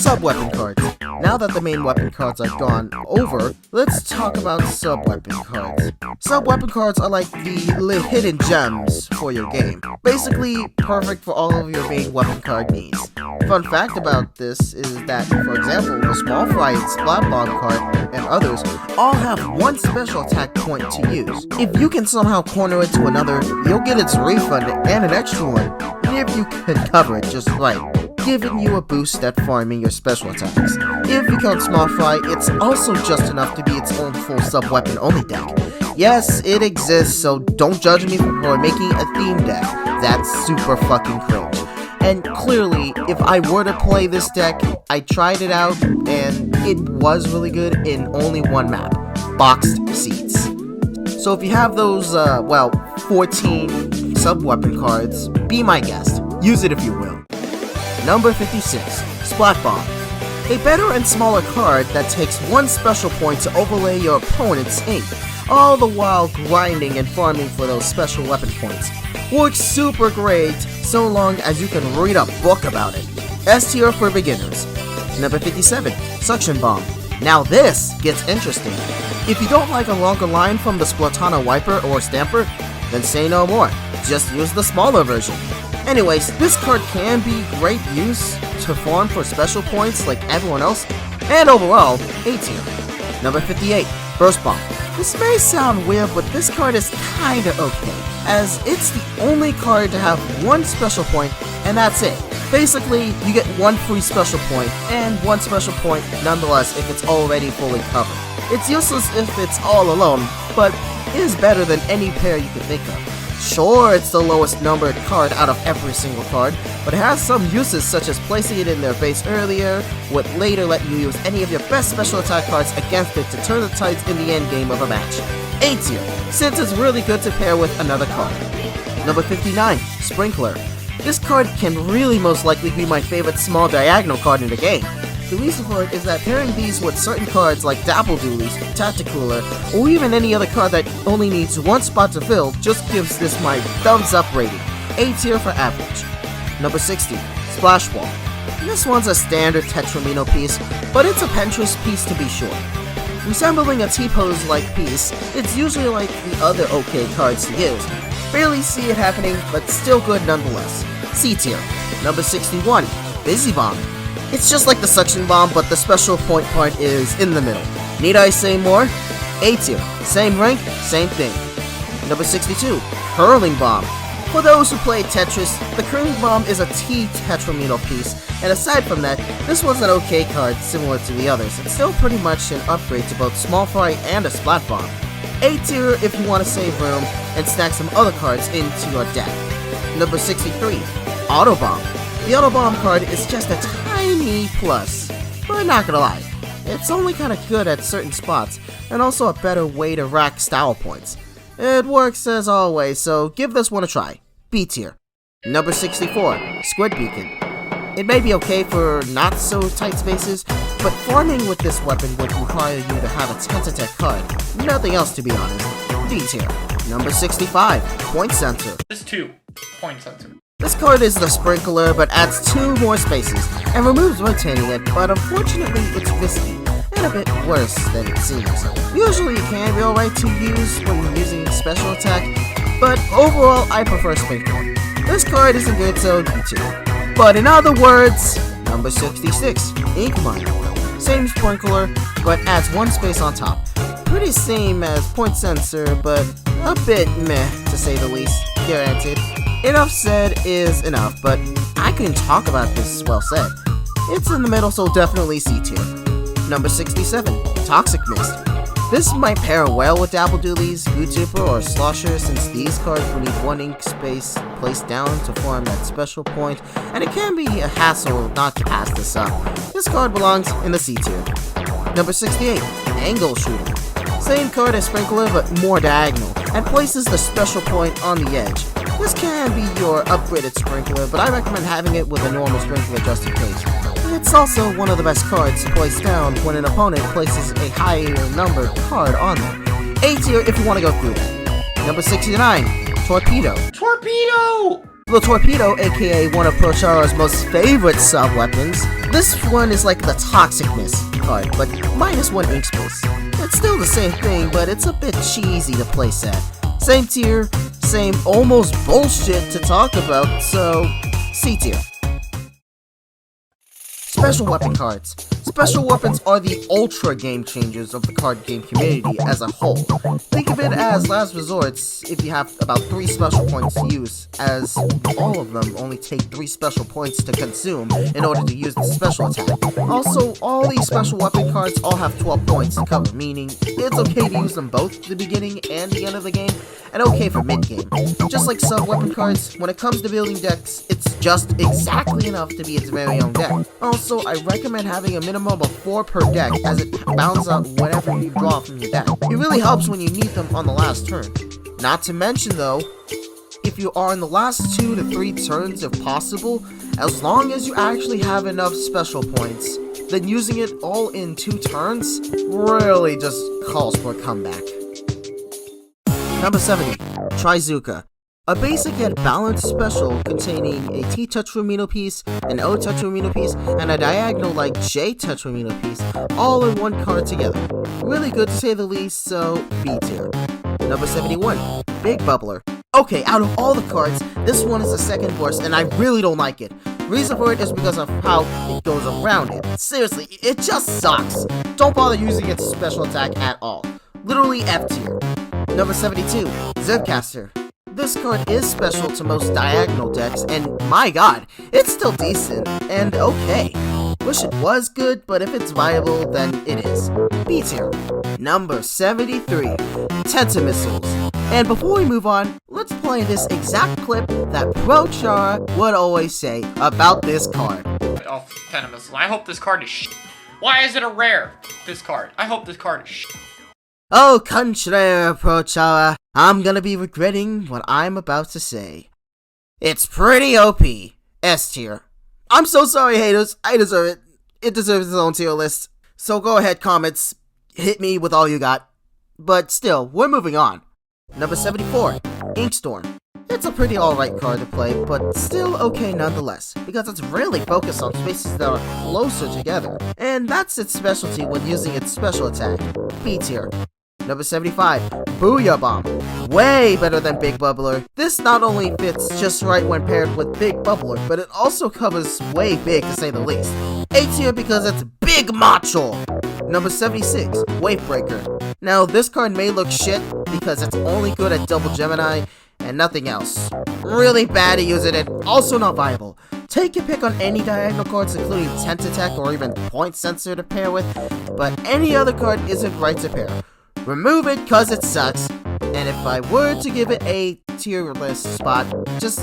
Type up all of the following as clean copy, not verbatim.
sub-weapon cards. Now that the main weapon cards are gone over, let's talk about sub-weapon cards. Sub-weapon cards are like the hidden gems for your game. Basically, perfect for all of your main weapon card needs. Fun fact about this is that, for example, the Small Fry, Splat Bomb card, and others all have one special attack point to use. If you can somehow corner it to another, you'll get its refund and an extra one, if you can cover it just right, giving you a boost at farming your special attacks. If you count Small Fry, it's also just enough to be its own full sub-weapon only deck. Yes, it exists, so don't judge me for making a theme deck. That's super fucking cringe. And clearly, if I were to play this deck, I tried it out, and it was really good in only one map, Boxed Seats. So if you have those, 14 sub-weapon cards, be my guest. Use it if you will. Number 56, Splat Bomb. A better and smaller card that takes one special point to overlay your opponent's ink, all the while grinding and farming for those special weapon points. Works super great, so long as you can read a book about it. S tier for beginners. Number 57, Suction Bomb. Now this gets interesting. If you don't like a longer line from the Splatoon wiper or stamper, then say no more. Just use the smaller version. Anyways, this card can be great use to farm for special points like everyone else, and overall, A tier. Number 58, Burst Bomb. This may sound weird, but this card is kinda okay, as it's the only card to have one special point, and that's it. Basically, you get one free special point, and one special point nonetheless if it's already fully covered. It's useless if it's all alone, but is better than any pair you can think of. Sure, it's the lowest numbered card out of every single card, but it has some uses such as placing it in their base earlier, would later let you use any of your best special attack cards against it to turn the tides in the end game of a match. A tier, since it's really good to pair with another card. Number 59, Sprinkler. This card can really most likely be my favorite small diagonal card in the game. The reason for it is that pairing these with certain cards like Dabbledoolies, Tacticooler, or even any other card that only needs one spot to fill just gives this my thumbs up rating. A tier for average. Number 60, Splash Wall. This one's a standard Tetramino piece, but it's a Pinterest piece to be sure. Resembling a T-pose-like piece, it's usually like the other OK cards to use. Barely see it happening, but still good nonetheless. C tier. Number 61, Busy Bomb. It's just like the Suction Bomb, but the special point part is in the middle. Need I say more? A tier. Same rank, same thing. Number 62, Curling Bomb. For those who play Tetris, the Curling Bomb is a Tetramino piece, and aside from that, this was an okay card similar to the others. It's still pretty much an upgrade to both Small Fry and a Splat Bomb. A tier if you want to save room and stack some other cards into your deck. Number 63, Auto Bomb. The Auto Bomb card is just a tiny plus, but not gonna lie, it's only kinda good at certain spots, and also a better way to rack style points. It works as always, so give this one a try. B tier. Number 64, Squid Beacon. It may be okay for not so tight spaces, but farming with this weapon would require you to have a Tentatek card. Nothing else to be honest. D tier. Number 65, Point Sensor. Just 2. Point Sensor. This card is the Sprinkler, but adds 2 more spaces, and removes rotating it, but unfortunately it's risky, and a bit worse than it seems. Usually it can be alright to use when using special attack, but overall I prefer Sprinkler. This card isn't good, so D tier. But in other words, number 66, Ink Miner. Same Sprinkler, but adds 1 space on top. Pretty same as Point Sensor, but a bit meh to say the least, granted. Enough said is enough, but I can talk about this well said. It's in the middle, so definitely C tier. Number 67, Toxic Mist. This might pair well with Dabbledoolies, Gootipper, or Slosher, since these cards will need 1 ink space placed down to form that special point, and it can be a hassle not to pass this up. This card belongs in the C tier. Number 68, Angle Shooter. Same card as Sprinkler, but more diagonal, and places the special point on the edge. This can be your upgraded Sprinkler, but I recommend having it with a normal Sprinkler just in case. It's also one of the best cards to place down when an opponent places a higher numbered card on them. A tier if you want to go through that. Number 69, Torpedo. Torpedo! The Torpedo, aka one of Prochara's most favorite sub-weapons. This one is like the Toxicness card, but minus 1 ink space. It's still the same thing, but it's a bit cheesy to place at. Same tier, same almost bullshit to talk about, so C tier. Special weapon cards. Special weapons are the ultra game changers of the card game community as a whole. Think of it as last resorts if you have about 3 special points to use, as all of them only take 3 special points to consume in order to use the special attack. Also, all these special weapon cards all have 12 points to cover, meaning it's okay to use them both at the beginning and the end of the game, and okay for mid-game. Just like sub-weapon cards, when it comes to building decks, it's just exactly enough to be its very own deck. Also, I recommend having a minimum of 4 per deck, as it bounds out whatever you draw from your deck. It really helps when you need them on the last turn. Not to mention though, if you are in the last 2 to 3 turns if possible, as long as you actually have enough special points, then using it all in 2 turns really just calls for a comeback. Number 70. Trizuka. A basic yet balanced special containing a T-Tetramino piece, an O-Tetramino piece, and a diagonal-like J-Tetramino piece, all in one card together. Really good to say the least, so B tier. Number 71. Big Bubbler. Okay, out of all the cards, this one is the second worst, and I really don't like it. Reason for it is because of how it goes around it. Seriously, it just sucks. Don't bother using its special attack at all. Literally F tier. Number 72. Zipcaster. This card is special to most diagonal decks, and my god, it's still decent and okay. Wish it was good, but if it's viable, then it is. B tier. Number 73. Tentamissiles. And before we move on, let's play this exact clip that Prochara would always say about this card. Oh, Tentamissiles. I hope this card is sh**. Why is it a rare? This card. I hope this card is sh**. Oh, contraire, Prochara. I'm gonna be regretting what I'm about to say. It's pretty OP. S tier. I'm so sorry, haters. I deserve it. It deserves its own tier list. So go ahead, comments. Hit me with all you got. But still, we're moving on. Number 74. Inkstorm. It's a pretty alright card to play, but still okay nonetheless, because it's really focused on spaces that are closer together, and that's its specialty when using its special attack. B tier. Number 75. Booyah Bomb. Way better than Big Bubbler. This not only fits just right when paired with Big Bubbler, but it also covers way big to say the least. A tier because it's big macho. Number 76. Wavebreaker. Now this card may look shit because it's only good at Double Gemini and nothing else. Really bad at using it, also not viable. Take your pick on any diagonal cards including Tent Attack or even Point Sensor to pair with, but any other card isn't right to pair. Remove it cause it sucks, and if I were to give it a tier list spot, just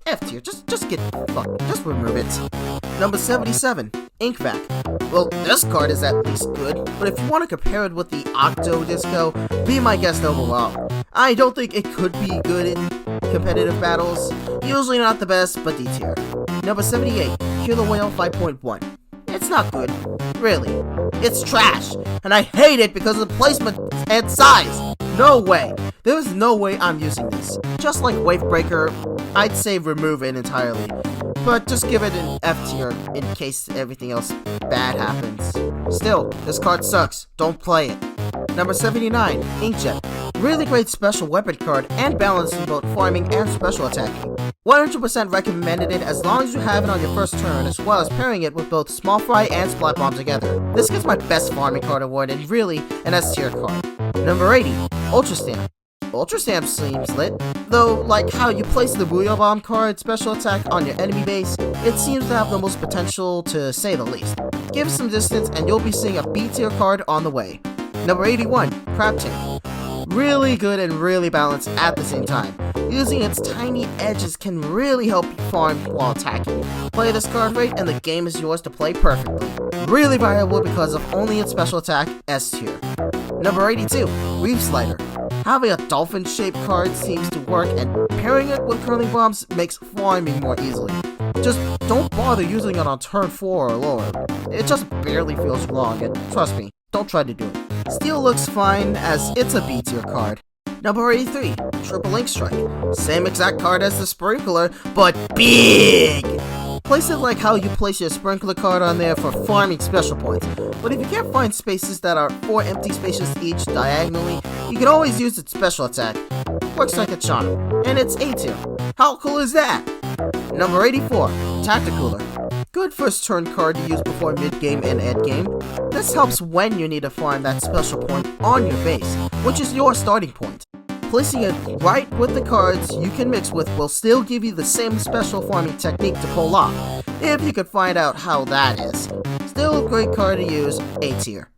F tier, just get fucked, just remove it. Number 77, Inkvac. Well, this card is at least good, but if you want to compare it with the Octo Disco, be my guest overall. I don't think it could be good in competitive battles, usually not the best, but D tier. Number 78, Killer Whale 5.1. It's not good, really. It's trash, and I hate it because of the placement and size. No way. There is no way I'm using this. Just like Wavebreaker, I'd say remove it entirely, but just give it an F tier in case everything else bad happens. Still, this card sucks. Don't play it. Number 79, Inkjet. Really great special weapon card and balanced in both farming and special attacking. 100% recommended it as long as you have it on your first turn, as well as pairing it with both Small Fry and Splat Bomb together. This gets my best farming card award and really an S tier card. Number 80, Ultra Stamp. Ultra Stamp seems lit, though like how you place the Booyah Bomb card special attack on your enemy base, it seems to have the most potential to say the least. Give some distance and you'll be seeing a B tier card on the way. Number 81, Crab Tank. Really good and really balanced at the same time. Using its tiny edges can really help you farm while attacking. Play this card right and the game is yours to play perfectly. Really viable because of only its special attack, S tier. Number 82, Reef Slider. Having a dolphin-shaped card seems to work, and pairing it with curling bombs makes farming more easily. Just don't bother using it on turn 4 or lower. It just barely feels wrong, and trust me, don't try to do it. Steel looks fine as it's a B tier card. Number 83, Triple Link Strike. Same exact card as the Sprinkler, but big! Place it like how you place your Sprinkler card on there for farming special points. But if you can't find spaces that are 4 empty spaces each diagonally, you can always use its special attack. Works like a charm, and it's A tier. How cool is that? Number 84, Tacticooler. Good first turn card to use before mid-game and end-game. This helps when you need to farm that special point on your base, which is your starting point. Placing it right with the cards you can mix with will still give you the same special farming technique to pull off, if you could find out how that is. Still a great card to use, A tier.